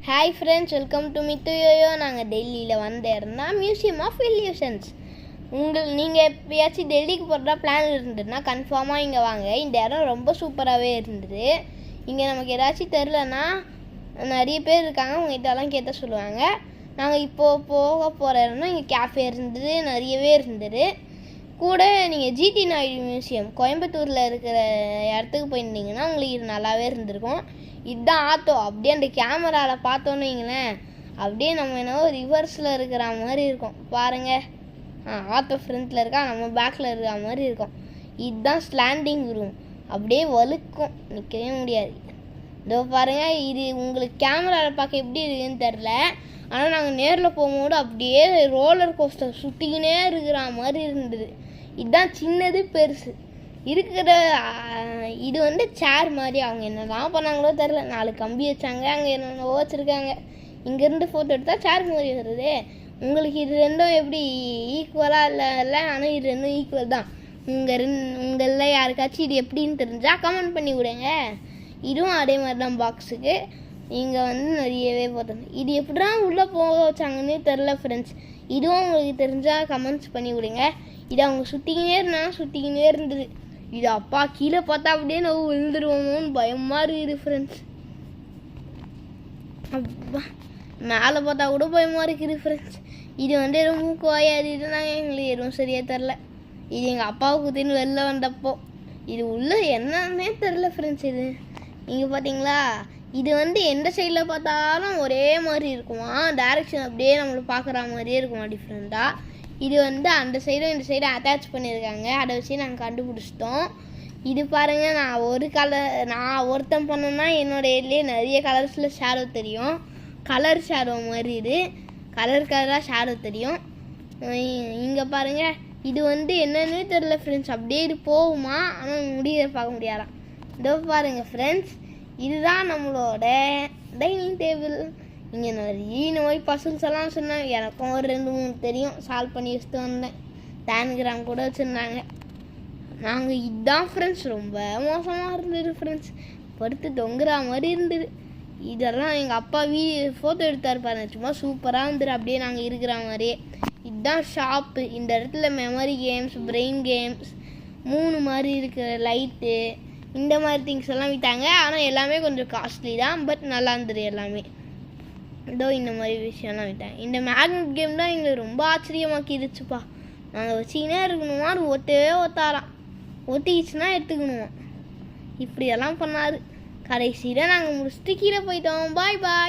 Hi friends, welcome to Mithu yoyo. நாங்கள் டெல்லியில் வந்தேன்னா மியூசியம் ஆஃப் இல்யூஷன்ஸ். நீங்கள் எப்பயாச்சும் டெல்லிக்கு போகிறதா பிளான் இருந்ததுன்னா கன்ஃபார்மாக இங்கே வாங்க. இந்த இடம் ரொம்ப சூப்பராகவே இருந்தது. இங்கே நமக்கு ஏதாச்சும் தெரிலன்னா நிறைய பேர் இருக்காங்க, உங்கள்கிட்டலாம் கேட்ட சொல்லுவாங்க. நாங்கள் இப்போது போக போகிற இடம்னா இங்கே கேஃபே இருந்தது, நிறையவே இருந்தது. கூட நீங்கள் ஜிடி நாயுடு மியூசியம் கோயம்புத்தூரில் இருக்கிற இடத்துக்கு போயிருந்தீங்கன்னா உங்களுக்கு இது நல்லாவே இருந்திருக்கும். இதுதான் ஆட்டோ. அப்படியே அந்த கேமராவில் பார்த்தோன்னு வைங்களேன், அப்படியே நம்ம என்னவோ ரிவர்ஸில் இருக்கிற மாதிரி இருக்கும் பாருங்கள். ஆட்டோ ஃப்ரண்ட்டில் இருக்கா, நம்ம பேக்கில் இருக்கிற மாதிரி இருக்கும். இதுதான் ஸ்லாண்டிங் ரூம். அப்படியே வழுக்கும், நிற்கவே முடியாது. இதோ பாருங்கள், இது உங்களுக்கு கேமராவில் பார்க்க எப்படி இருக்குதுன்னு தெரில, ஆனால் நாங்கள் நேரில் போகும்போது அப்படியே ரோலர் கோஸ்டர் சுற்றிக்கினே இருக்கிற மாதிரி இருந்தது. இதுதான் சின்னது பெருசு இருக்கிற. இது வந்து சேர் மாதிரி. அவங்க என்னதான் பண்ணாங்களோ தெரில, 4 கம்பி வச்சாங்க, அங்கே என்னென்னவோ வச்சுருக்காங்க. இங்கேருந்து ஃபோட்டோ எடுத்தால் சேர் மாதிரி வருது. உங்களுக்கு இது ரெண்டும் எப்படி ஈக்குவலாக இல்லை? ஆனால் இது ரெண்டும் ஈக்குவல் தான். உங்களில் யாருக்காச்சும் இது எப்படின்னு தெரிஞ்சால் கமெண்ட் பண்ணி விடுங்க. இதுவும் அதே மாதிரி தான் பாக்ஸுக்கு. இங்கே வந்து நிறையவே போட்டோம். இது எப்படி தான் உள்ளே போக வச்சாங்கன்னே தெரில ஃப்ரெண்ட்ஸ். இதுவும் உங்களுக்கு தெரிஞ்சால் கமெண்ட்ஸ் பண்ணி விடுங்க. இது அவங்க சுற்றிக்கினே இருந்தது. இது அப்பா கீழே பார்த்தா அப்படியே நம்ம விழுந்துருவோமோன்னு பயமாக இருக்குது ஃப்ரெண்ட்ஸ். அப்பா மேலே பார்த்தா கூட பயமாக இருக்குது ஃப்ரெண்ட்ஸ். இது வந்து எதுவும் மூக்கு வாயாடிட்டுனாங்க, எங்களுக்கு எதுவும் சரியாக தெரில. இது எங்கள் அப்பாவுக்கு தின்னு வெளில வந்தப்போ. இது உள்ளே என்னன்னே தெரில ஃப்ரெண்ட்ஸ். இது இங்கே பார்த்தீங்களா, இது வந்து எந்த சைடில் பார்த்தாலும் ஒரே மாதிரி இருக்குமா, டைரெக்ஷன் அப்படியே நம்மளை பார்க்குற மாதிரியே இருக்குமா டிஃப்ரெண்ட்டாக. இது வந்து அந்த சைடும் இந்த சைடும் அட்டாச் பண்ணியிருக்காங்க. அதை வச்சு நாங்கள் கண்டுபிடிச்சிட்டோம். இது பாருங்கள், நான் ஒருத்தன் பண்ணேன்னா என்னோடய இதுலேயே நிறைய கலர்ஸில் ஷேடோ தெரியும். கலர் ஷேடோ மாதிரி இது கலராக ஷேடோ தெரியும். இங்கே பாருங்கள், இது வந்து என்னன்னே தெரில ஃப்ரெண்ட்ஸ். அப்படியே இது போகுமா, ஆனால் பார்க்க முடியாதான். இதோ பாருங்கள் ஃப்ரெண்ட்ஸ், இதுதான் நம்மளோட டைனிங் டேபிள். இங்கே நிறைய இந்த மாதிரி பசில்ஸ் எல்லாம் சொன்னாங்க. எனக்கும் ஒரு 2-3 தெரியும், சால்வ் பண்ணி வச்சுட்டு வந்தேன். டேன்கிராம் கூட வச்சுருந்தாங்க. நாங்கள் இதுதான் ஃப்ரெண்ட்ஸ், ரொம்ப மோசமாக இருந்தது ஃப்ரெண்ட்ஸ். படுத்து தொங்குற மாதிரி இருந்தது. இதெல்லாம் எங்கள் அப்பா ஃபோட்டோ எடுத்தார் பாருங்க, சும்மா சூப்பராக இருந்தது. அப்படியே நாங்கள் இருக்கிற மாதிரியே. இதுதான் ஷாப்பு. இந்த இடத்துல மெமரி கேம்ஸ், பிரெயின் கேம்ஸ், 3 மாதிரி இருக்கிற லைட்டு, இந்த மாதிரி திங்ஸ் எல்லாம் விற்றாங்க. ஆனால் எல்லாமே கொஞ்சம் காஸ்ட்லி தான், பட் நல்லா இருந்தது எல்லாமே. இதோ இந்த மாதிரி விஷயம்லாம் விட்டாங்க. இந்த மேக்னெட் கேம் தான் எங்களுக்கு ரொம்ப ஆச்சரியமாக்கிடுச்சுப்பா. நாங்கள் வச்சிக்கினே இருக்கணுமா, ஒத்தாராம், ஒத்திக்கிச்சுன்னா எடுத்துக்கணுமா, இப்படியெல்லாம் பண்ணார். கடைசியில் நாங்கள் முடிச்சுட்டு கீழே போயிட்டோம். பாய் பாய்.